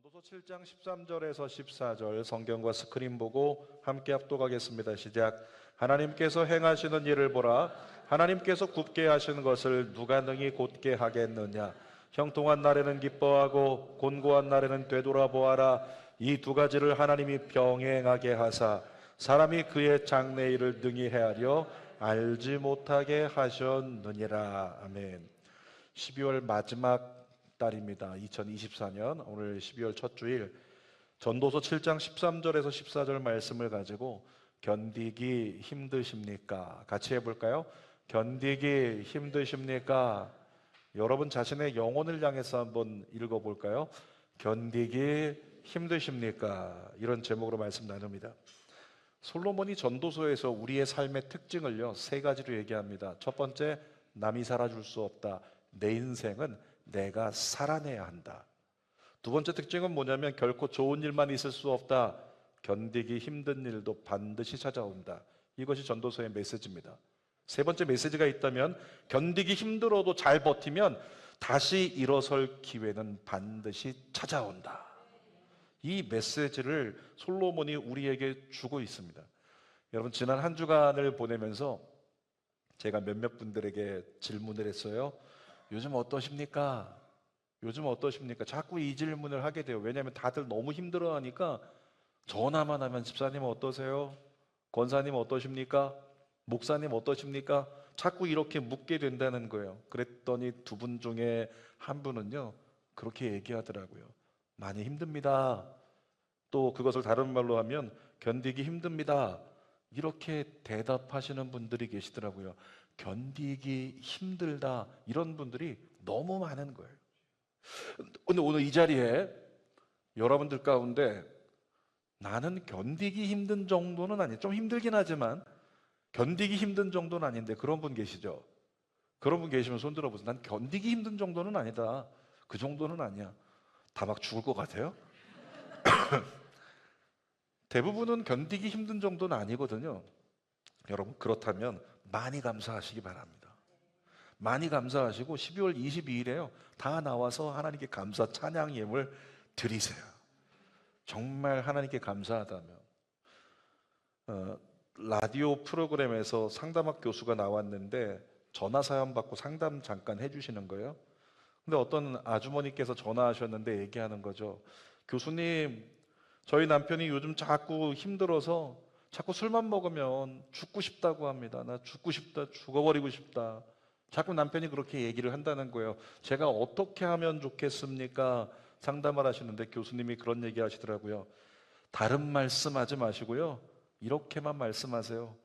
전도서 7장 13절에서 14절 성경과 스크린 보고 함께 합독하겠습니다. 시작. 하나님께서 행하시는 일을 보라. 하나님께서 굽게 하시는 것을 누가 능히 곧게 하겠느냐. 형통한 날에는 기뻐하고 곤고한 날에는 되돌아보아라. 이 두 가지를 하나님이 병행하게 하사 사람이 그의 장래일을 능히 헤아려 알지 못하게 하셨느니라. 아멘. 12월 마지막 달입니다. 2024년 오늘 12월 첫 주일 전도서 7장 13절에서 14절 말씀을 가지고 견디기 힘드십니까? 같이 해볼까요? 견디기 힘드십니까? 여러분 자신의 영혼을 향해서 한번 읽어볼까요? 견디기 힘드십니까? 이런 제목으로 말씀 나눕니다. 솔로몬이 전도서에서 우리의 삶의 특징을요, 세 가지로 얘기합니다. 첫 번째, 남이 살아줄 수 없다. 내 인생은 내가 살아내야 한다. 두 번째 특징은 뭐냐면 결코 좋은 일만 있을 수 없다. 견디기 힘든 일도 반드시 찾아온다. 이것이 전도서의 메시지입니다. 세 번째 메시지가 있다면 견디기 힘들어도 잘 버티면 다시 일어설 기회는 반드시 찾아온다. 이 메시지를 솔로몬이 우리에게 주고 있습니다. 여러분 지난 한 주간을 보내면서 제가 몇몇 분들에게 질문을 했어요. 요즘 어떠십니까? 요즘 어떠십니까? 자꾸 이 질문을 하게 돼요. 왜냐하면 다들 너무 힘들어하니까 전화만 하면 집사님 어떠세요? 권사님 어떠십니까? 목사님 어떠십니까? 자꾸 이렇게 묻게 된다는 거예요. 그랬더니 두 분 중에 한 분은요 그렇게 얘기하더라고요. 많이 힘듭니다. 또 그것을 다른 말로 하면 견디기 힘듭니다. 이렇게 대답하시는 분들이 계시더라고요. 견디기 힘들다 이런 분들이 너무 많은 거예요. 근데 오늘 이 자리에 여러분들 가운데 나는 견디기 힘든 정도는 아니에요. 좀 힘들긴 하지만 견디기 힘든 정도는 아닌데 그런 분 계시죠? 그런 분 계시면 손 들어보세요. 난 견디기 힘든 정도는 아니다. 그 정도는 아니야. 다 막 죽을 것 같아요? 대부분은 견디기 힘든 정도는 아니거든요. 여러분 그렇다면 많이 감사하시기 바랍니다. 많이 감사하시고 12월 22일에요 다 나와서 하나님께 감사 찬양 예물 드리세요. 정말 하나님께 감사하다면 라디오 프로그램에서 상담학 교수가 나왔는데 전화 사연 받고 상담 잠깐 해주시는 거예요. 근데 어떤 아주머니께서 전화하셨는데 얘기하는 거죠. 교수님, 저희 남편이 요즘 자꾸 힘들어서 자꾸 술만 먹으면 죽고 싶다고 합니다. 나 죽고 싶다, 죽어버리고 싶다. 자꾸 남편이 그렇게 얘기를 한다는 거예요. 제가 어떻게 하면 좋겠습니까? 상담을 하시는데 교수님이 그런 얘기 하시더라고요. 다른 말씀하지 마시고요. 이렇게만 말씀하세요.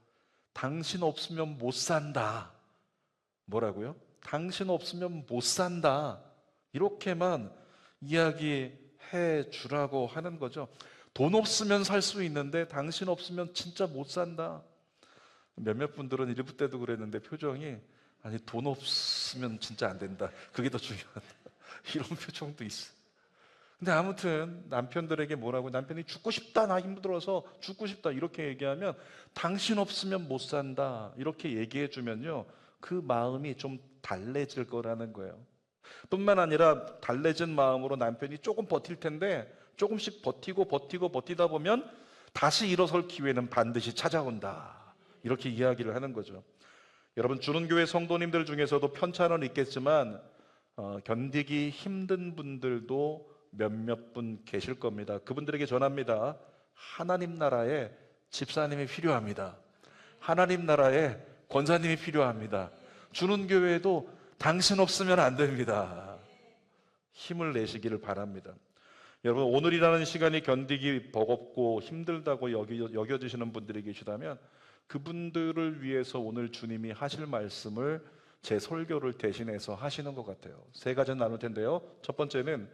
당신 없으면 못 산다. 뭐라고요? 당신 없으면 못 산다. 이렇게만 이야기해 주라고 하는 거죠. 돈 없으면 살 수 있는데 당신 없으면 진짜 못 산다. 몇몇 분들은 일부 때도 그랬는데 표정이 아니 돈 없으면 진짜 안 된다. 그게 더 중요하다. 이런 표정도 있어. 근데 아무튼 남편들에게 뭐라고 남편이 죽고 싶다 나 힘들어서 죽고 싶다 이렇게 얘기하면 당신 없으면 못 산다 이렇게 얘기해 주면요 그 마음이 좀 달래질 거라는 거예요. 뿐만 아니라 달래진 마음으로 남편이 조금 버틸 텐데 조금씩 버티다 보면 다시 일어설 기회는 반드시 찾아온다. 이렇게 이야기를 하는 거죠. 여러분 주는 교회 성도님들 중에서도 편차는 있겠지만 견디기 힘든 분들도 몇몇 분 계실 겁니다. 그분들에게 전합니다. 하나님 나라에 집사님이 필요합니다. 하나님 나라에 권사님이 필요합니다. 주는 교회에도 당신 없으면 안 됩니다. 힘을 내시기를 바랍니다. 여러분 오늘이라는 시간이 견디기 버겁고 힘들다고 여겨지시는 분들이 계시다면 그분들을 위해서 오늘 주님이 하실 말씀을 제 설교를 대신해서 하시는 것 같아요. 세 가지 나눌 텐데요. 첫 번째는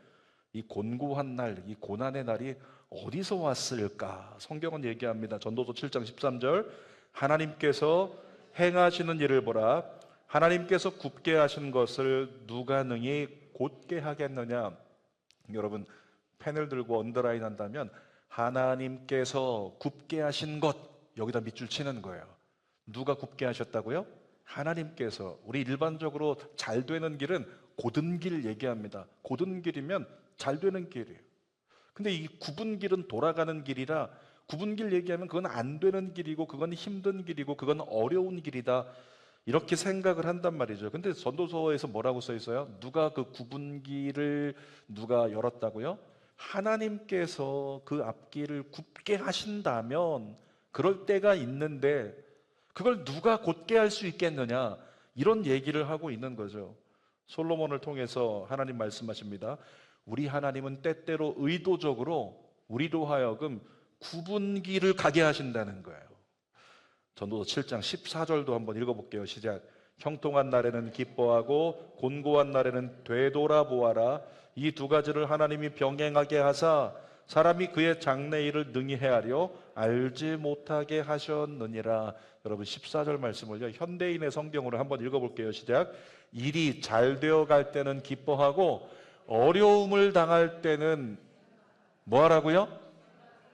이 곤고한 날, 이 고난의 날이 어디서 왔을까? 성경은 얘기합니다. 전도서 7장 13절 하나님께서 행하시는 일을 보라. 하나님께서 굽게 하신 것을 누가 능히 곧게 하겠느냐? 여러분 펜을 들고 언더라인 한다면 하나님께서 굽게 하신 것 여기다 밑줄 치는 거예요. 누가 굽게 하셨다고요? 하나님께서. 우리 일반적으로 잘 되는 길은 고든 길 얘기합니다. 고든 길이면 잘 되는 길이에요. 근데 이 굽은 길은 돌아가는 길이라, 굽은 길 얘기하면 그건 안 되는 길이고 그건 힘든 길이고 그건 어려운 길이다, 이렇게 생각을 한단 말이죠. 근데 전도서에서 뭐라고 써 있어요? 누가 그 굽은 길을 누가 열었다고요? 하나님께서 그 앞길을 굽게 하신다면 그럴 때가 있는데 그걸 누가 곧게 할 수 있겠느냐, 이런 얘기를 하고 있는 거죠. 솔로몬을 통해서 하나님 말씀하십니다. 우리 하나님은 때때로 의도적으로 우리로 하여금 굽은 길을 가게 하신다는 거예요. 전도서 7장 14절도 한번 읽어볼게요. 시작. 형통한 날에는 기뻐하고 곤고한 날에는 되돌아보아라. 이 두 가지를 하나님이 병행하게 하사 사람이 그의 장래일을 능히 헤아려 알지 못하게 하셨느니라. 여러분 14절 말씀을요, 현대인의 성경으로 한번 읽어볼게요. 시작. 일이 잘 되어갈 때는 기뻐하고 어려움을 당할 때는 뭐 하라고요?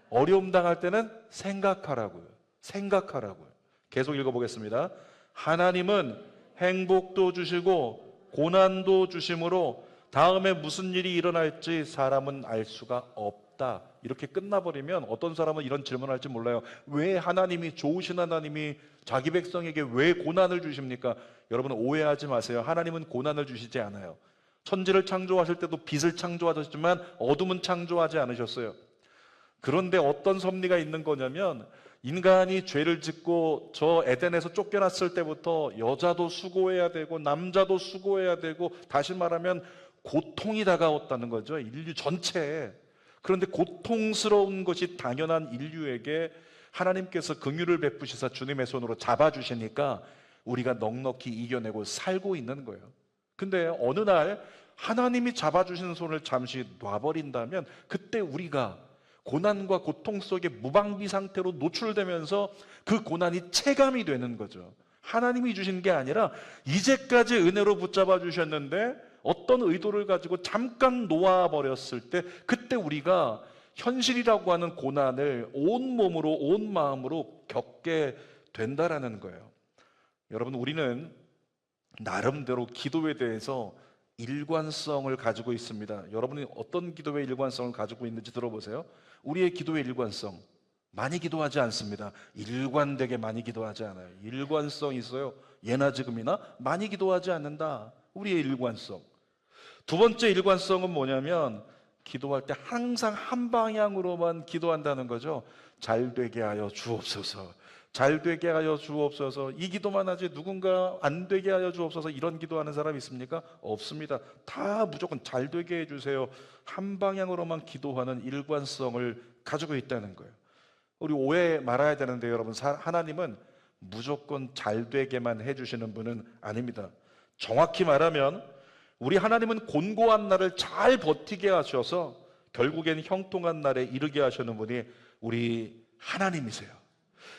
어려움 당할 때는 생각하라고요. 생각하라고요. 계속 읽어보겠습니다. 하나님은 행복도 주시고 고난도 주심으로 다음에 무슨 일이 일어날지 사람은 알 수가 없다. 이렇게 끝나버리면 어떤 사람은 이런 질문을 할지 몰라요. 왜 하나님이, 좋으신 하나님이 자기 백성에게 왜 고난을 주십니까? 여러분 오해하지 마세요. 하나님은 고난을 주시지 않아요. 천지를 창조하실 때도 빛을 창조하셨지만 어둠은 창조하지 않으셨어요. 그런데 어떤 섭리가 있는 거냐면, 인간이 죄를 짓고 저 에덴에서 쫓겨났을 때부터 여자도 수고해야 되고 남자도 수고해야 되고, 다시 말하면 고통이 다가왔다는 거죠, 인류 전체에. 그런데 고통스러운 것이 당연한 인류에게 하나님께서 긍휼을 베푸시사 주님의 손으로 잡아주시니까 우리가 넉넉히 이겨내고 살고 있는 거예요. 근데 어느 날 하나님이 잡아주신 손을 잠시 놔버린다면 그때 우리가 고난과 고통 속에 무방비 상태로 노출되면서 그 고난이 체감이 되는 거죠. 하나님이 주신 게 아니라 이제까지 은혜로 붙잡아 주셨는데 어떤 의도를 가지고 잠깐 놓아버렸을 때, 그때 우리가 현실이라고 하는 고난을 온 몸으로 온 마음으로 겪게 된다라는 거예요. 여러분, 우리는 나름대로 기도에 대해서 일관성을 가지고 있습니다. 여러분이 어떤 기도의 일관성을 가지고 있는지 들어보세요. 우리의 기도의 일관성, 많이 기도하지 않습니다. 일관되게 많이 기도하지 않아요. 일관성이 있어요. 예나 지금이나 많이 기도하지 않는다. 우리의 일관성. 두 번째 일관성은 뭐냐면, 기도할 때 항상 한 방향으로만 기도한다는 거죠. 잘 되게 하여 주옵소서, 잘 되게 하여 주옵소서. 이 기도만 하지 누군가 안 되게 하여 주옵소서 이런 기도하는 사람이 있습니까? 없습니다. 다 무조건 잘 되게 해주세요, 한 방향으로만 기도하는 일관성을 가지고 있다는 거예요. 우리 오해 말아야 되는데, 여러분, 하나님은 무조건 잘 되게만 해주시는 분은 아닙니다. 정확히 말하면 우리 하나님은 곤고한 날을 잘 버티게 하셔서 결국엔 형통한 날에 이르게 하시는 분이 우리 하나님이세요.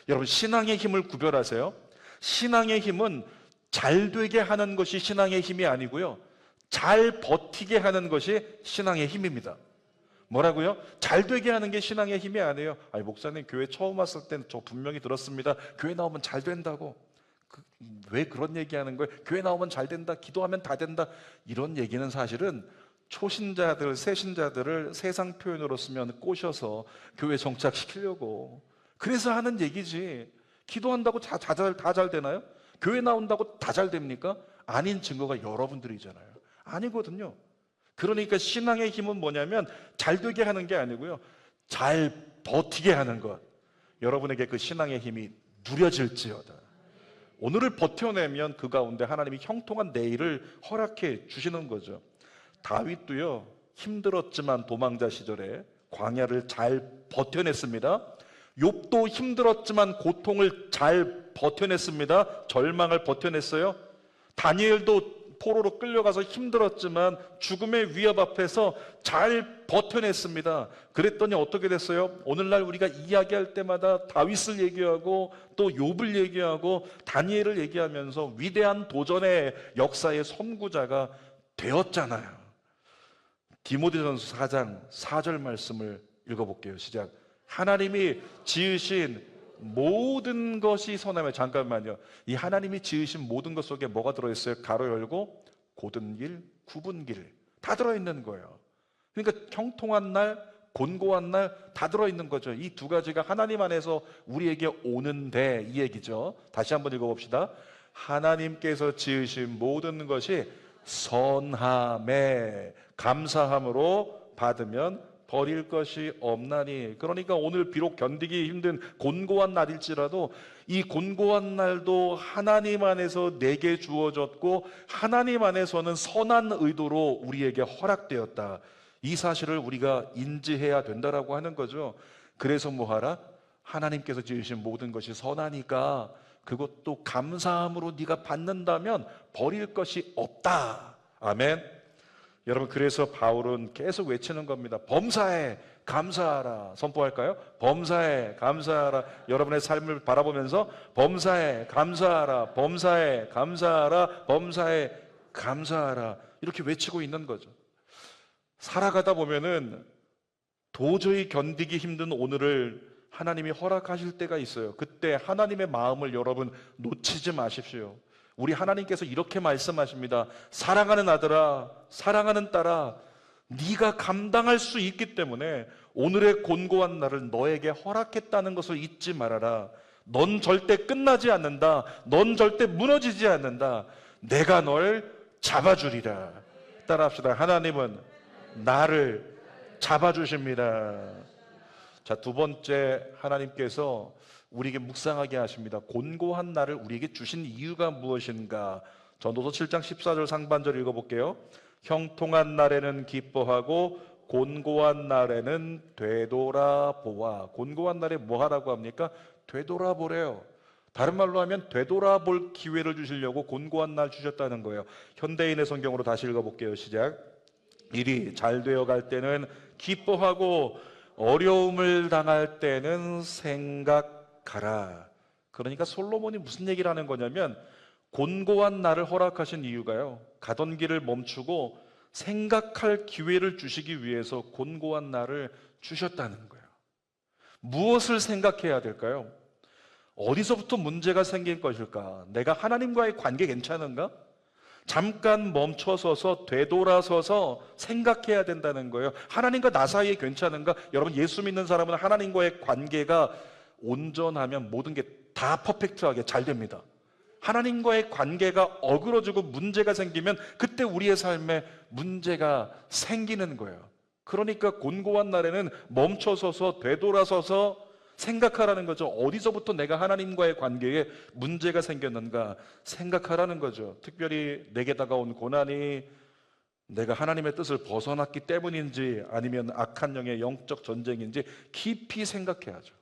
여러분, 신앙의 힘을 구별하세요. 신앙의 힘은 잘 되게 하는 것이 신앙의 힘이 아니고요, 잘 버티게 하는 것이 신앙의 힘입니다. 뭐라고요? 잘 되게 하는 게 신앙의 힘이 아니에요. 아니, 목사님 교회 처음 왔을 때는 저 분명히 들었습니다. 교회 나오면 잘 된다고. 왜 그런 얘기하는 거예요? 교회 나오면 잘 된다, 기도하면 다 된다, 이런 얘기는 사실은 초신자들, 새신자들을 세상 표현으로 쓰면 꼬셔서 교회 정착시키려고, 그래서 하는 얘기지. 기도한다고 다 잘 되나요? 교회 나온다고 다 잘 됩니까? 아닌 증거가 여러분들이잖아요. 아니거든요. 그러니까 신앙의 힘은 뭐냐면 잘 되게 하는 게 아니고요, 잘 버티게 하는 것. 여러분에게 그 신앙의 힘이 누려질지어다. 오늘을 버텨내면 그 가운데 하나님이 형통한 내일을 허락해 주시는 거죠. 다윗도요, 힘들었지만 도망자 시절에 광야를 잘 버텨냈습니다. 욥도 힘들었지만 고통을 잘 버텨냈습니다. 절망을 버텨냈어요. 다니엘도 포로로 끌려가서 힘들었지만 죽음의 위협 앞에서 잘 버텨냈습니다. 그랬더니 어떻게 됐어요? 오늘날 우리가 이야기할 때마다 다윗을 얘기하고 또 욥을 얘기하고 다니엘을 얘기하면서 위대한 도전의 역사의 선구자가 되었잖아요. 디모데전서 4장 4절 말씀을 읽어볼게요. 시작. 하나님이 지으신 모든 것이 선하며, 잠깐만요, 이 하나님이 지으신 모든 것 속에 뭐가 들어있어요? 가로 열고 곧은 길, 굽은 길, 다 들어있는 거예요. 그러니까 형통한 날, 곤고한 날 다 들어있는 거죠. 이 두 가지가 하나님 안에서 우리에게 오는데 이 얘기죠. 다시 한번 읽어봅시다. 하나님께서 지으신 모든 것이 선함에 감사함으로 받으면 버릴 것이 없나니. 그러니까 오늘 비록 견디기 힘든 곤고한 날일지라도 이 곤고한 날도 하나님 안에서 내게 주어졌고 하나님 안에서는 선한 의도로 우리에게 허락되었다. 이 사실을 우리가 인지해야 된다라고 하는 거죠. 그래서 뭐하라? 하나님께서 지으신 모든 것이 선하니까 그것도 감사함으로 네가 받는다면 버릴 것이 없다. 아멘. 여러분, 그래서 바울은 계속 외치는 겁니다. 범사에 감사하라. 선포할까요? 범사에 감사하라. 여러분의 삶을 바라보면서 범사에 감사하라, 범사에 감사하라, 범사에 감사하라, 이렇게 외치고 있는 거죠. 살아가다 보면은 도저히 견디기 힘든 오늘을 하나님이 허락하실 때가 있어요. 그때 하나님의 마음을 여러분 놓치지 마십시오. 우리 하나님께서 이렇게 말씀하십니다. 사랑하는 아들아, 사랑하는 딸아, 네가 감당할 수 있기 때문에 오늘의 곤고한 날을 너에게 허락했다는 것을 잊지 말아라. 넌 절대 끝나지 않는다. 넌 절대 무너지지 않는다. 내가 널 잡아주리라. 따라합시다. 하나님은 나를 잡아주십니다. 자, 두 번째, 하나님께서 우리에게 묵상하게 하십니다. 곤고한 날을 우리에게 주신 이유가 무엇인가? 전도서 7장 14절 상반절 읽어볼게요. 형통한 날에는 기뻐하고 곤고한 날에는 되돌아보아. 곤고한 날에 뭐 하라고 합니까? 되돌아보래요. 다른 말로 하면 되돌아볼 기회를 주시려고 곤고한 날 주셨다는 거예요. 현대인의 성경으로 다시 읽어볼게요. 시작. 일이 잘 되어갈 때는 기뻐하고 어려움을 당할 때는 생각하라. 그러니까 솔로몬이 무슨 얘기를 하는 거냐면 곤고한 날을 허락하신 이유가요, 가던 길을 멈추고 생각할 기회를 주시기 위해서 곤고한 날을 주셨다는 거예요. 무엇을 생각해야 될까요? 어디서부터 문제가 생길 것일까? 내가 하나님과의 관계 괜찮은가? 잠깐 멈춰서서 되돌아서서 생각해야 된다는 거예요. 하나님과 나 사이에 괜찮은가? 여러분, 예수 믿는 사람은 하나님과의 관계가 온전하면 모든 게 다 퍼펙트하게 잘 됩니다. 하나님과의 관계가 어그러지고 문제가 생기면 그때 우리의 삶에 문제가 생기는 거예요. 그러니까 곤고한 날에는 멈춰서서 되돌아서서 생각하라는 거죠. 어디서부터 내가 하나님과의 관계에 문제가 생겼는가 생각하라는 거죠. 특별히 내게 다가온 고난이 내가 하나님의 뜻을 벗어났기 때문인지 아니면 악한 영의 영적 전쟁인지 깊이 생각해야죠.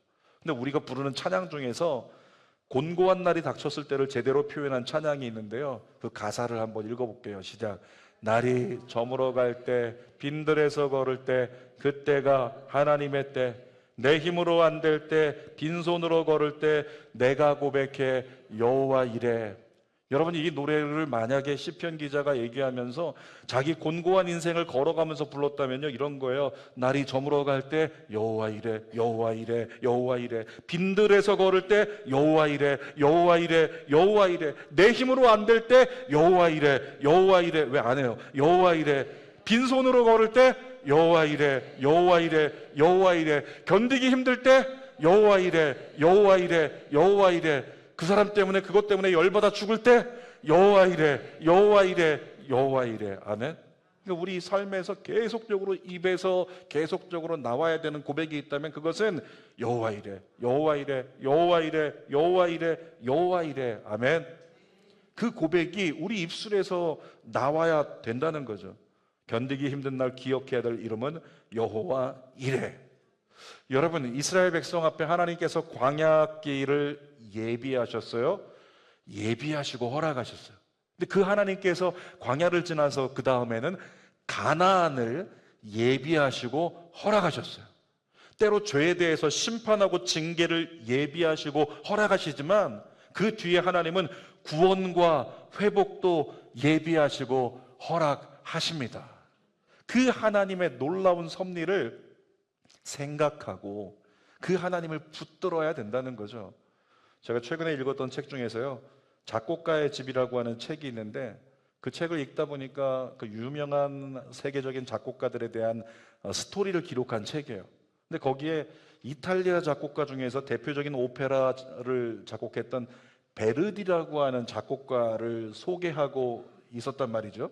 근데 우리가 부르는 찬양 중에서 곤고한 날이 닥쳤을 때를 제대로 표현한 찬양이 있는데요, 그 가사를 한번 읽어볼게요. 시작. 날이 저물어 갈 때, 빈들에서 걸을 때, 그때가 하나님의 때, 내 힘으로 안 될 때, 빈손으로 걸을 때 내가 고백해 여호와 이래. 여러분, 이 노래를 만약에 시편 기자가 얘기하면서 자기 곤고한 인생을 걸어가면서 불렀다면요, 이런 거예요. 날이 저물어 갈 때 여호와 이래, 여호와 이래, 여호와 이래. 빈들에서 걸을 때 여호와 이래, 여호와 이래, 여호와 이래. 내 힘으로 안 될 때 여호와 이래, 여호와 이래. 왜 안 해요? 여호와 이래. 빈손으로 걸을 때 여호와 이래, 여호와 이래, 여호와 이래. 견디기 힘들 때 여호와 이래, 여호와 이래, 여호와 이래. 그 사람 때문에, 그것 때문에 열받아 죽을 때 여호와 이래, 여호와 이래, 여호와 이래. 아멘. 그러니까 우리 삶에서 계속적으로 입에서 계속적으로 나와야 되는 고백이 있다면 그것은 여호와 이래, 여호와 이래, 여호와 이래, 여호와 이래, 여호와 이래. 아멘. 그 고백이 우리 입술에서 나와야 된다는 거죠. 견디기 힘든 날 기억해야 될 이름은 여호와 이래. 여러분, 이스라엘 백성 앞에 하나님께서 광야길을 예비하셨어요. 예비하시고 허락하셨어요. 근데 그 하나님께서 광야를 지나서 그 다음에는 가나안을 예비하시고 허락하셨어요. 때로 죄에 대해서 심판하고 징계를 예비하시고 허락하시지만 그 뒤에 하나님은 구원과 회복도 예비하시고 허락하십니다. 그 하나님의 놀라운 섭리를 생각하고 그 하나님을 붙들어야 된다는 거죠. 제가 최근에 읽었던 책 중에서요, 작곡가의 집이라고 하는 책이 있는데 그 책을 읽다 보니까 그 유명한 세계적인 작곡가들에 대한 스토리를 기록한 책이에요. 근데 거기에 이탈리아 작곡가 중에서 대표적인 오페라를 작곡했던 베르디라고 하는 작곡가를 소개하고 있었단 말이죠.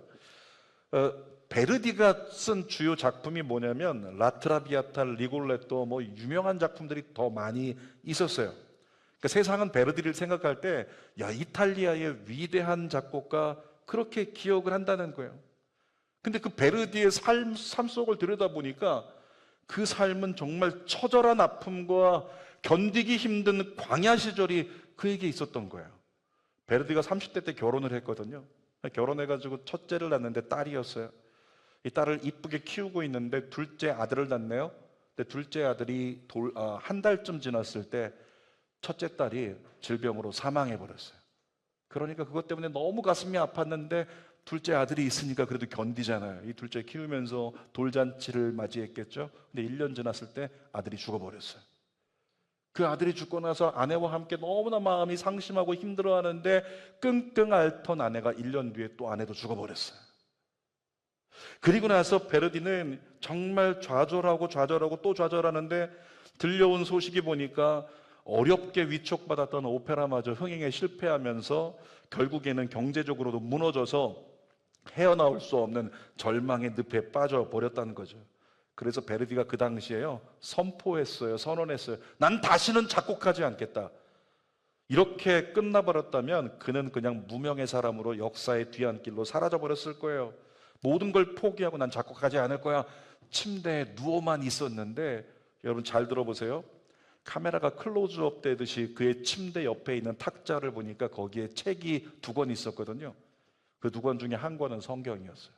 베르디가 쓴 주요 작품이 뭐냐면 라트라비아타, 리골레토 뭐 유명한 작품들이 더 많이 있었어요. 그러니까 세상은 베르디를 생각할 때 야, 이탈리아의 위대한 작곡가 그렇게 기억을 한다는 거예요. 근데 그 베르디의 삶 속을 들여다보니까 그 삶은 정말 처절한 아픔과 견디기 힘든 광야 시절이 그에게 있었던 거예요. 베르디가 30대 때 결혼을 했거든요. 결혼해가지고 첫째를 낳는데 딸이었어요. 이 딸을 이쁘게 키우고 있는데 둘째 아들을 낳네요. 근데 둘째 아들이 한 달쯤 지났을 때 첫째 딸이 질병으로 사망해 버렸어요. 그러니까 그것 때문에 너무 가슴이 아팠는데 둘째 아들이 있으니까 그래도 견디잖아요. 이 둘째 키우면서 돌잔치를 맞이했겠죠. 근데 1년 지났을 때 아들이 죽어버렸어요. 그 아들이 죽고 나서 아내와 함께 너무나 마음이 상심하고 힘들어하는데 끙끙 앓던 아내가 1년 뒤에 또 아내도 죽어버렸어요. 그리고 나서 베르디는 정말 좌절하고 또 좌절하는데 들려온 소식이 보니까 어렵게 위촉받았던 오페라마저 흥행에 실패하면서 결국에는 경제적으로도 무너져서 헤어나올 수 없는 절망의 늪에 빠져버렸다는 거죠. 그래서 베르디가 그 당시에요 선언했어요. 난 다시는 작곡하지 않겠다. 이렇게 끝나버렸다면 그는 그냥 무명의 사람으로 역사의 뒤안길로 사라져버렸을 거예요. 모든 걸 포기하고 난 작곡하지 않을 거야. 침대에 누워만 있었는데 여러분 잘 들어보세요. 카메라가 클로즈업 되듯이 그의 침대 옆에 있는 탁자를 보니까 거기에 책이 2권 있었거든요. 그 2권 중에 한 권은 성경이었어요.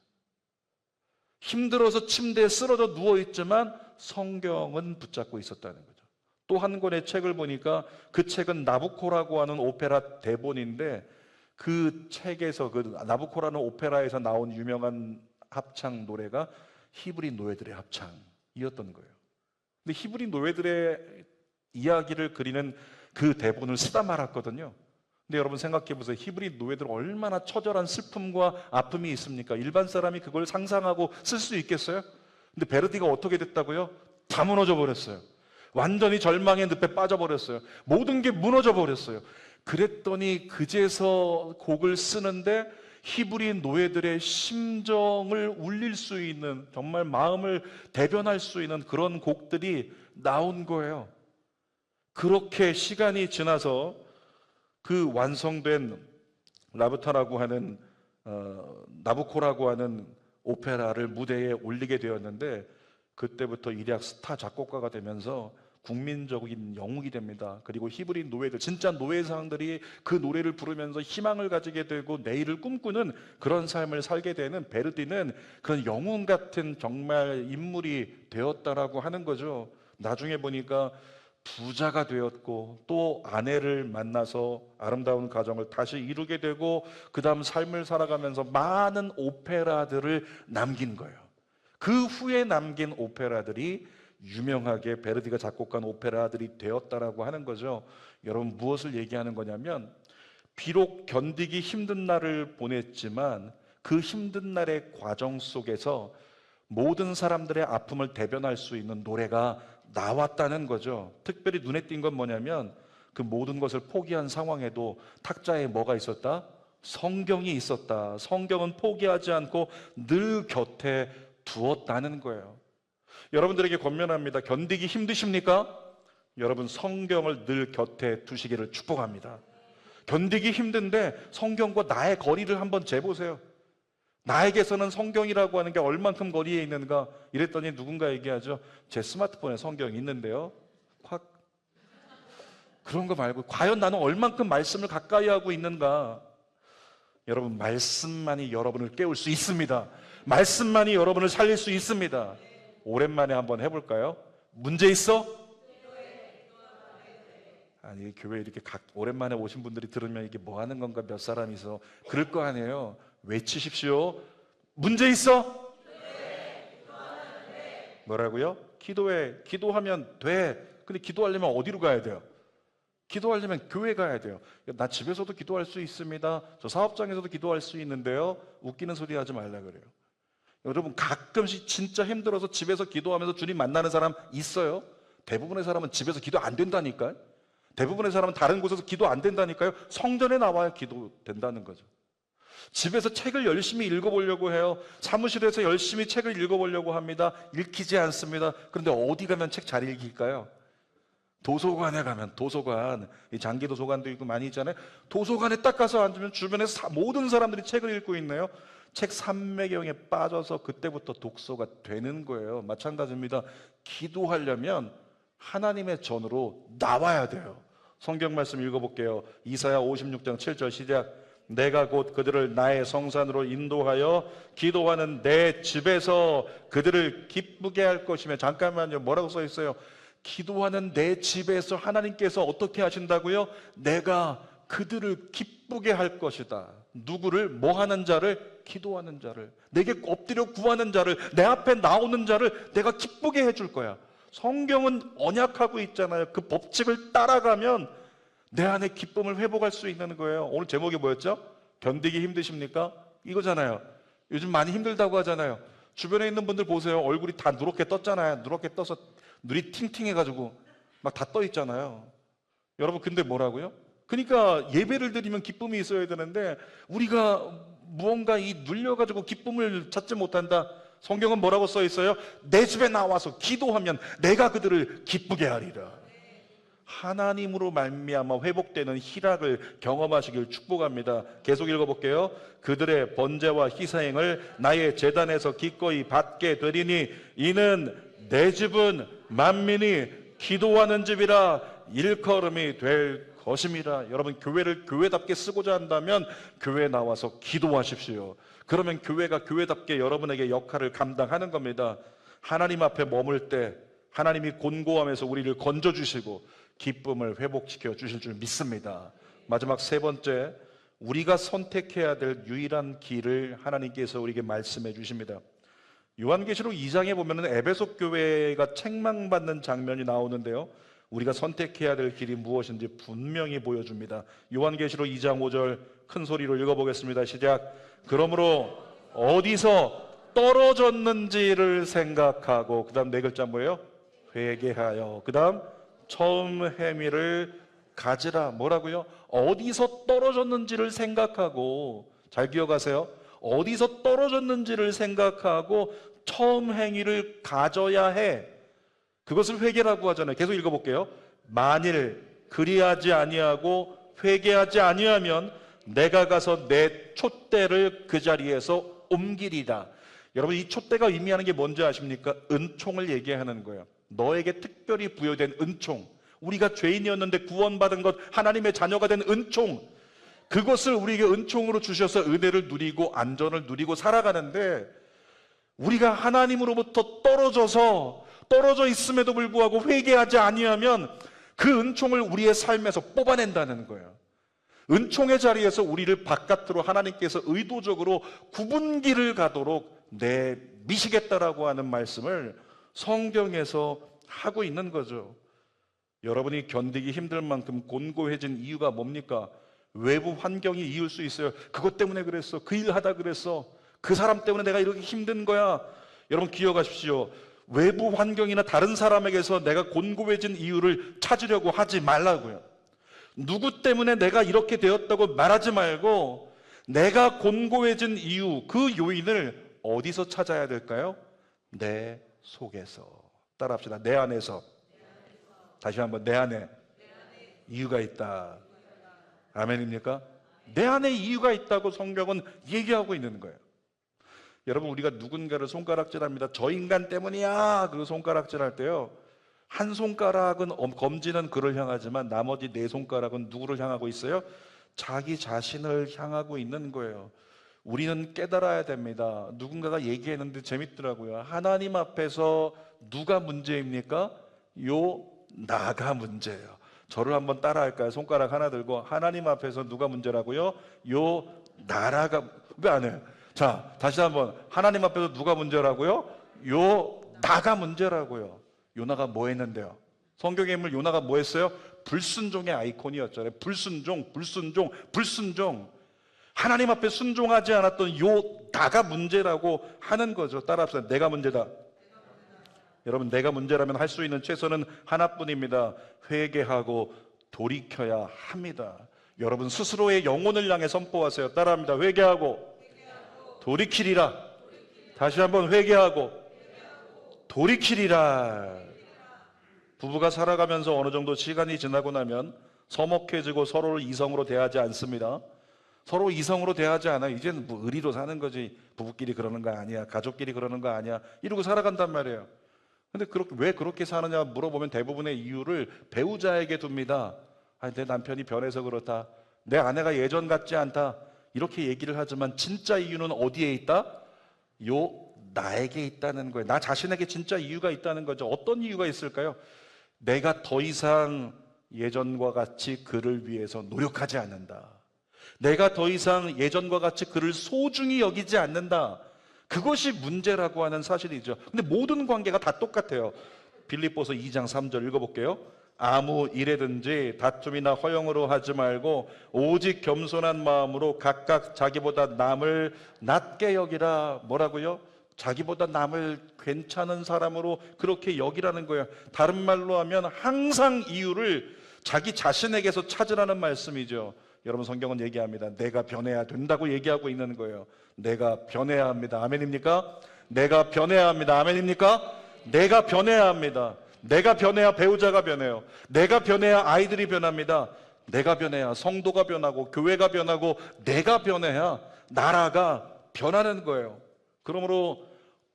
힘들어서 침대에 쓰러져 누워있지만 성경은 붙잡고 있었다는 거죠. 또 한 권의 책을 보니까 그 책은 나부코라고 하는 오페라 대본인데 그 책에서 그 나부코라는 오페라에서 나온 유명한 합창 노래가 히브리 노예들의 합창이었던 거예요. 근데 히브리 노예들의 이야기를 그리는 그 대본을 쓰다 말았거든요. 근데 여러분 생각해 보세요. 히브리 노예들 얼마나 처절한 슬픔과 아픔이 있습니까? 일반 사람이 그걸 상상하고 쓸 수 있겠어요? 근데 베르디가 어떻게 됐다고요? 다 무너져 버렸어요. 완전히 절망의 늪에 빠져버렸어요. 모든 게 무너져 버렸어요. 그랬더니 그제서 곡을 쓰는데 히브리 노예들의 심정을 울릴 수 있는, 정말 마음을 대변할 수 있는 그런 곡들이 나온 거예요. 그렇게 시간이 지나서 그 완성된 라부타라고 하는 나부코라고 하는 오페라를 무대에 올리게 되었는데 그때부터 일약 스타 작곡가가 되면서 국민적인 영웅이 됩니다. 그리고 히브리 노예들, 진짜 노예상들이 그 노래를 부르면서 희망을 가지게 되고 내일을 꿈꾸는 그런 삶을 살게 되는 베르디는 그런 영웅 같은 정말 인물이 되었다라고 하는 거죠. 나중에 보니까 부자가 되었고 또 아내를 만나서 아름다운 가정을 다시 이루게 되고 그 다음 삶을 살아가면서 많은 오페라들을 남긴 거예요. 그 후에 남긴 오페라들이 유명하게 베르디가 작곡한 오페라들이 되었다라고 하는 거죠. 여러분 무엇을 얘기하는 거냐면 비록 견디기 힘든 날을 보냈지만 그 힘든 날의 과정 속에서 모든 사람들의 아픔을 대변할 수 있는 노래가 나왔다는 거죠. 특별히 눈에 띈 건 뭐냐면 그 모든 것을 포기한 상황에도 탁자에 뭐가 있었다? 성경이 있었다. 성경은 포기하지 않고 늘 곁에 두었다는 거예요. 여러분들에게 권면합니다. 견디기 힘드십니까? 여러분 성경을 늘 곁에 두시기를 축복합니다. 견디기 힘든데 성경과 나의 거리를 한번 재보세요. 나에게서는 성경이라고 하는 게 얼만큼 거리에 있는가? 이랬더니 누군가 얘기하죠. 제 스마트폰에 성경이 있는데요. 확 그런 거 말고 과연 나는 얼만큼 말씀을 가까이 하고 있는가? 여러분 말씀만이 여러분을 깨울 수 있습니다. 말씀만이 여러분을 살릴 수 있습니다. 오랜만에 한번 해볼까요? 문제 있어? 아니 교회 이렇게 오랜만에 오신 분들이 들으면 이게 뭐 하는 건가 몇 사람이서 그럴 거 아니에요. 외치십시오. 문제 있어? 뭐라고요? 기도해. 기도하면 돼. 근데 기도하려면 어디로 가야 돼요? 기도하려면 교회 가야 돼요. 나 집에서도 기도할 수 있습니다. 저 사업장에서도 기도할 수 있는데요. 웃기는 소리 하지 말라 그래요. 여러분 가끔씩 진짜 힘들어서 집에서 기도하면서 주님 만나는 사람 있어요? 대부분의 사람은 집에서 기도 안 된다니까요. 대부분의 사람은 다른 곳에서 기도 안 된다니까요. 성전에 나와야 기도 된다는 거죠. 집에서 책을 열심히 읽어보려고 해요. 사무실에서 열심히 책을 읽어보려고 합니다. 읽히지 않습니다. 그런데 어디 가면 책 잘 읽힐까요? 도서관에 가면, 도서관, 이 장기 도서관도 있고 많이 있잖아요. 도서관에 딱 가서 앉으면 주변에 모든 사람들이 책을 읽고 있네요. 책 삼매경에 빠져서 그때부터 독서가 되는 거예요. 마찬가지입니다. 기도하려면 하나님의 전으로 나와야 돼요. 성경 말씀 읽어볼게요. 이사야 56장 7절 시작. 내가 곧 그들을 나의 성산으로 인도하여 기도하는 내 집에서 그들을 기쁘게 할 것이며. 잠깐만요. 뭐라고 써 있어요? 기도하는 내 집에서 하나님께서 어떻게 하신다고요? 내가 그들을 기쁘게 할 것이다. 누구를? 뭐 하는 자를? 기도하는 자를, 내게 엎드려 구하는 자를, 내 앞에 나오는 자를 내가 기쁘게 해줄 거야. 성경은 언약하고 있잖아요. 그 법칙을 따라가면 내 안에 기쁨을 회복할 수 있는 거예요. 오늘 제목이 뭐였죠? 견디기 힘드십니까? 이거잖아요. 요즘 많이 힘들다고 하잖아요. 주변에 있는 분들 보세요. 얼굴이 다 누렇게 떴잖아요. 누렇게 떠서 눈이 팅팅해가지고 막 다 떠 있잖아요. 여러분 근데 뭐라고요? 그러니까 예배를 드리면 기쁨이 있어야 되는데 우리가 무언가 이 눌려가지고 기쁨을 찾지 못한다. 성경은 뭐라고 써 있어요? 내 집에 나와서 기도하면 내가 그들을 기쁘게 하리라. 하나님으로 말미암아 회복되는 희락을 경험하시길 축복합니다. 계속 읽어볼게요. 그들의 번제와 희생을 나의 제단에서 기꺼이 받게 되리니 이는 내 집은 만민이 기도하는 집이라 일컬음이 될 것입니다. 여러분 교회를 교회답게 쓰고자 한다면 교회에 나와서 기도하십시오. 그러면 교회가 교회답게 여러분에게 역할을 감당하는 겁니다. 하나님 앞에 머물 때 하나님이 곤고함에서 우리를 건져주시고 기쁨을 회복시켜 주실 줄 믿습니다. 마지막 세 번째, 우리가 선택해야 될 유일한 길을 하나님께서 우리에게 말씀해 주십니다. 요한계시록 2장에 보면 에베소 교회가 책망받는 장면이 나오는데요, 우리가 선택해야 될 길이 무엇인지 분명히 보여줍니다. 요한계시록 2장 5절 큰 소리로 읽어보겠습니다. 시작. 그러므로 어디서 떨어졌는지를 생각하고, 그 다음 네 글자 뭐예요? 회개하여, 그 다음 처음 행위를 가지라. 뭐라고요? 어디서 떨어졌는지를 생각하고, 잘 기억하세요. 어디서 떨어졌는지를 생각하고 처음 행위를 가져야 해. 그것을 회개라고 하잖아요. 계속 읽어볼게요. 만일 그리하지 아니하고 회개하지 아니하면 내가 가서 내 촛대를 그 자리에서 옮기리라. 여러분 이 촛대가 의미하는 게 뭔지 아십니까? 은총을 얘기하는 거예요. 너에게 특별히 부여된 은총, 우리가 죄인이었는데 구원받은 것, 하나님의 자녀가 된 은총, 그것을 우리에게 은총으로 주셔서 은혜를 누리고 안전을 누리고 살아가는데, 우리가 하나님으로부터 떨어져 있음에도 불구하고 회개하지 아니하면 그 은총을 우리의 삶에서 뽑아낸다는 거예요. 은총의 자리에서 우리를 바깥으로 하나님께서 의도적으로 구분기를 가도록 내미시겠다라고 하는 말씀을 성경에서 하고 있는 거죠. 여러분이 견디기 힘들 만큼 곤고해진 이유가 뭡니까? 외부 환경이 이을 수 있어요. 그것 때문에 그랬어. 그 일 하다 그랬어. 그 사람 때문에 내가 이렇게 힘든 거야. 여러분 기억하십시오. 외부 환경이나 다른 사람에게서 내가 곤고해진 이유를 찾으려고 하지 말라고요. 누구 때문에 내가 이렇게 되었다고 말하지 말고 내가 곤고해진 이유, 그 요인을 어디서 찾아야 될까요? 내 속에서. 따라합시다. 내 안에서. 다시 한번, 내 안에 이유가 있다. 아멘입니까? 내 안에 이유가 있다고 성경은 얘기하고 있는 거예요. 여러분 우리가 누군가를 손가락질합니다. 저 인간 때문이야. 그 손가락질할 때요, 한 손가락은 검지는 그를 향하지만 나머지 네 손가락은 누구를 향하고 있어요? 자기 자신을 향하고 있는 거예요. 우리는 깨달아야 됩니다. 누군가가 얘기했는데 재밌더라고요. 하나님 앞에서 누가 문제입니까? 나가 문제예요. 저를 한번 따라할까요? 손가락 하나 들고, 하나님 앞에서 누가 문제라고요? 나라가. 왜 안 해요? 자, 다시 한번. 하나님 앞에서 누가 문제라고요? 나가 문제라고요. 요나가 뭐 했는데요? 성경의 인물 요나가 뭐 했어요? 불순종의 아이콘이었잖아요. 불순종. 하나님 앞에 순종하지 않았던 요 나가 문제라고 하는 거죠. 따라합시다. 내가 문제다. 여러분, 내가 문제라면 할 수 있는 최선은 하나뿐입니다. 회개하고 돌이켜야 합니다. 여러분 스스로의 영혼을 향해 선포하세요. 따라합니다. 회개하고 돌이키리라. 다시 한번 회개하고 돌이키리라. 부부가 살아가면서 어느 정도 시간이 지나고 나면 서먹해지고 서로를 이성으로 대하지 않습니다. 서로 이성으로 대하지 않아. 이제는 뭐 의리로 사는 거지. 부부끼리 그러는 거 아니야. 가족끼리 그러는 거 아니야. 이러고 살아간단 말이에요. 근데 왜 그렇게 사느냐 물어보면 대부분의 이유를 배우자에게 둡니다. 내 남편이 변해서 그렇다. 내 아내가 예전 같지 않다. 이렇게 얘기를 하지만 진짜 이유는 어디에 있다? 나에게 있다는 거예요. 나 자신에게 진짜 이유가 있다는 거죠. 어떤 이유가 있을까요? 내가 더 이상 예전과 같이 그를 위해서 노력하지 않는다. 내가 더 이상 예전과 같이 그를 소중히 여기지 않는다. 그것이 문제라고 하는 사실이죠. 근데 모든 관계가 다 똑같아요. 빌립보서 2장 3절 읽어볼게요. 아무 일에든지 다툼이나 허영으로 하지 말고 오직 겸손한 마음으로 각각 자기보다 남을 낮게 여기라. 뭐라고요? 자기보다 남을 괜찮은 사람으로 그렇게 여기라는 거예요. 다른 말로 하면 항상 이유를 자기 자신에게서 찾으라는 말씀이죠. 여러분 성경은 얘기합니다. 내가 변해야 된다고 얘기하고 있는 거예요. 내가 변해야 합니다. 아멘입니까? 내가 변해야 합니다. 아멘입니까? 내가 변해야 합니다. 내가 변해야 배우자가 변해요. 내가 변해야 아이들이 변합니다. 내가 변해야 성도가 변하고 교회가 변하고 내가 변해야 나라가 변하는 거예요. 그러므로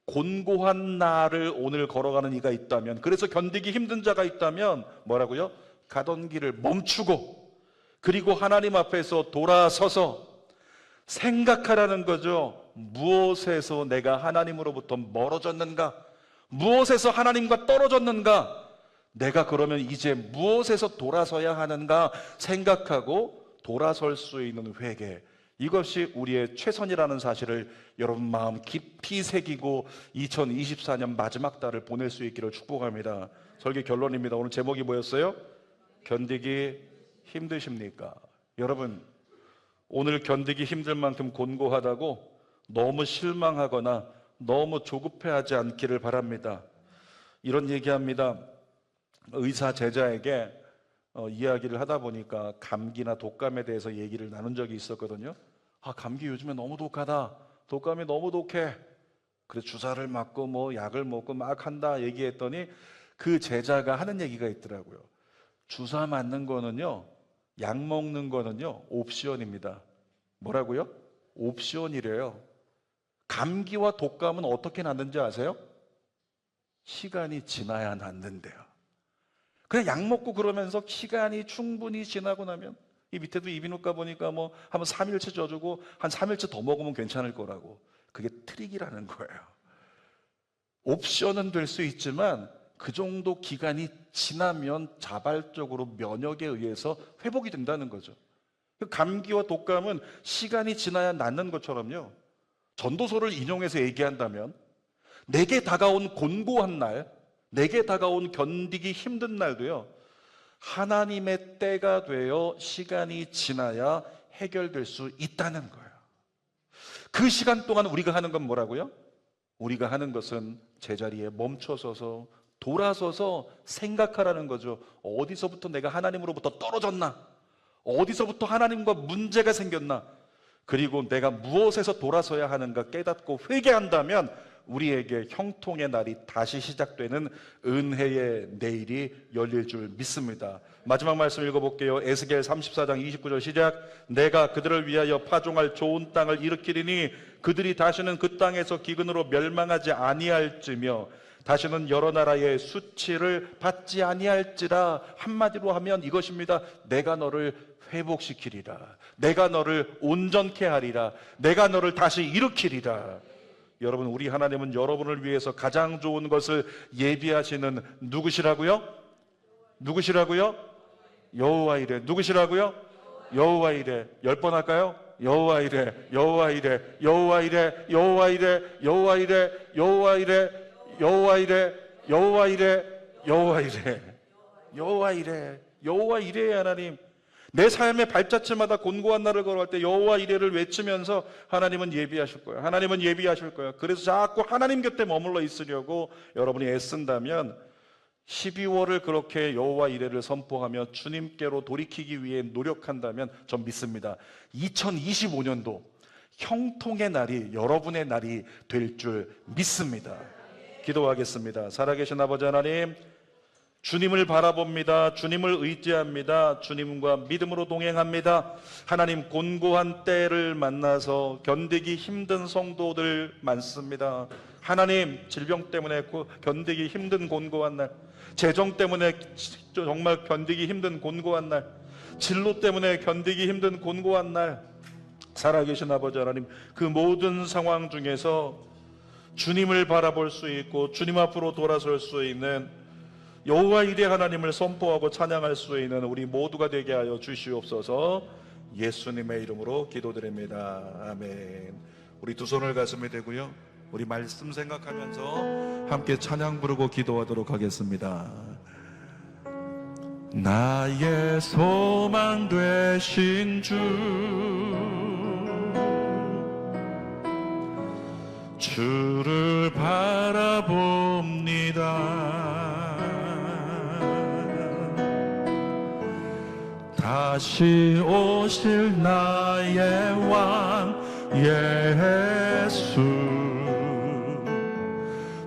곤고한 날을 오늘 걸어가는 이가 있다면, 그래서 견디기 힘든 자가 있다면 뭐라고요? 가던 길을 멈추고 그리고 하나님 앞에서 돌아서서 생각하라는 거죠. 무엇에서 내가 하나님으로부터 멀어졌는가? 무엇에서 하나님과 떨어졌는가? 내가 그러면 이제 무엇에서 돌아서야 하는가 생각하고 돌아설 수 있는 회개, 이것이 우리의 최선이라는 사실을 여러분 마음 깊이 새기고 2024년 마지막 달을 보낼 수 있기를 축복합니다. 설교 결론입니다. 오늘 제목이 뭐였어요? 견디기 힘드십니까? 여러분, 오늘 견디기 힘들 만큼 곤고하다고 너무 실망하거나 너무 조급해하지 않기를 바랍니다. 이런 얘기합니다. 의사 제자에게 이야기를 하다 보니까 감기나 독감에 대해서 얘기를 나눈 적이 있었거든요. 감기 요즘에 너무 독하다. 독감이 너무 독해. 그래서 주사를 맞고 뭐 약을 먹고 막 한다 얘기했더니 그 제자가 하는 얘기가 있더라고요. 주사 맞는 거는요, 약 먹는 거는요, 옵션입니다. 뭐라고요? 옵션이래요. 감기와 독감은 어떻게 낫는지 아세요? 시간이 지나야 낫는데요. 그냥 약 먹고 그러면서 시간이 충분히 지나고 나면, 이 밑에도 이비인후과 보니까 뭐 한번 3일치 져주고 한 3일치 더 먹으면 괜찮을 거라고. 그게 트릭이라는 거예요. 옵션은 될 수 있지만 그 정도 기간이 지나면 자발적으로 면역에 의해서 회복이 된다는 거죠. 감기와 독감은 시간이 지나야 낫는 것처럼요, 전도서를 인용해서 얘기한다면 내게 다가온 곤고한 날, 내게 다가온 견디기 힘든 날도요, 하나님의 때가 되어 시간이 지나야 해결될 수 있다는 거예요. 그 시간 동안 우리가 하는 건 뭐라고요? 우리가 하는 것은 제자리에 멈춰서서 돌아서서 생각하라는 거죠. 어디서부터 내가 하나님으로부터 떨어졌나? 어디서부터 하나님과 문제가 생겼나? 그리고 내가 무엇에서 돌아서야 하는가 깨닫고 회개한다면 우리에게 형통의 날이 다시 시작되는 은혜의 내일이 열릴 줄 믿습니다. 마지막 말씀 읽어볼게요. 에스겔 34장 29절 시작. 내가 그들을 위하여 파종할 좋은 땅을 일으키리니 그들이 다시는 그 땅에서 기근으로 멸망하지 아니할지며 다시는 여러 나라의 수치를 받지 아니할지라. 한마디로 하면 이것입니다. 내가 너를 회복시키리라. 내가 너를 온전케 하리라. 내가 너를 다시 일으키리라. 여러분, 우리 하나님은 여러분을 위해서 가장 좋은 것을 예비하시는 누구시라고요? 누구시라고요? 여호와 이래. 누구시라고요? 여호와 이래. 10번 할까요? 여호와 이래. 여호와 이래. 여호와 이래. 여호와 이래. 여호와 이래. 여호와 이래. 여호와 이래. 여호와 이래. 여호와 이래. 여호와 이래. 여호와 이래. 하나님, 내 삶의 발자취마다 곤고한 날을 걸어갈 때 여호와 이레를 외치면서 하나님은 예비하실 거예요. 하나님은 예비하실 거예요. 그래서 자꾸 하나님 곁에 머물러 있으려고 여러분이 애쓴다면 12월을 그렇게 여호와 이레를 선포하며 주님께로 돌이키기 위해 노력한다면 전 믿습니다. 2025년도 형통의 날이 여러분의 날이 될 줄 믿습니다. 기도하겠습니다. 살아계신 아버지 하나님, 주님을 바라봅니다. 주님을 의지합니다. 주님과 믿음으로 동행합니다. 하나님, 곤고한 때를 만나서 견디기 힘든 성도들 많습니다. 하나님, 질병 때문에 견디기 힘든 곤고한 날, 재정 때문에 정말 견디기 힘든 곤고한 날, 진로 때문에 견디기 힘든 곤고한 날, 살아계신 아버지 하나님, 그 모든 상황 중에서 주님을 바라볼 수 있고 주님 앞으로 돌아설 수 있는 여호와 이레 하나님을 선포하고 찬양할 수 있는 우리 모두가 되게 하여 주시옵소서. 예수님의 이름으로 기도드립니다. 아멘. 우리 두 손을 가슴에 대고요, 우리 말씀 생각하면서 함께 찬양 부르고 기도하도록 하겠습니다. 나의 소망 되신 주, 주를 바라봅니다. 다시 오실 나의 왕 예수,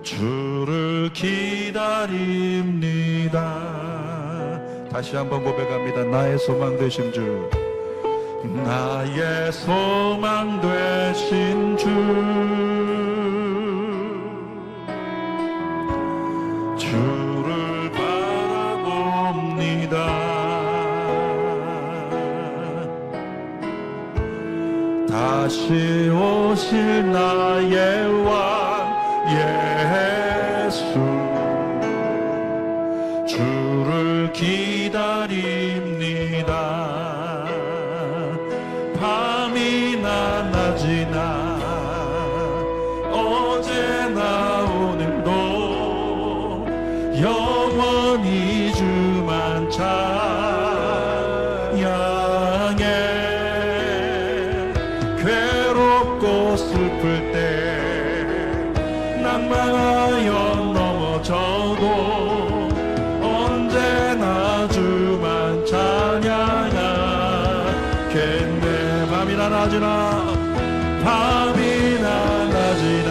주를 기다립니다. 다시 한번 고백합니다. 나의 소망 되신 주, 나의 소망 되신 주, 주를 바라봅니다. 다시 오실 나의 왕 예수, 주를 기다립니다. 밤이나 낮이나 어제나 오늘도 영원히 주만 찬양해. 괴롭고 슬플 때 낭만하여 넘어져도 언제나 주만 찬양하겠네. 밤이나 낮이나 밤이나 낮이나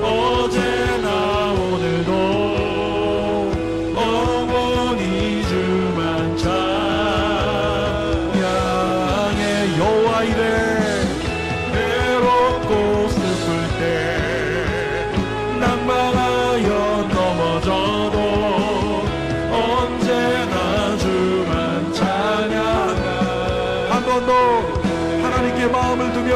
어제나 오늘도 영원히 주만 찬양해. 여호와 이레 괴롭고 슬플 때 낭망하여 넘어져도 언제나 주만 찬양하. 한 번 더 하나님께 마음을 두며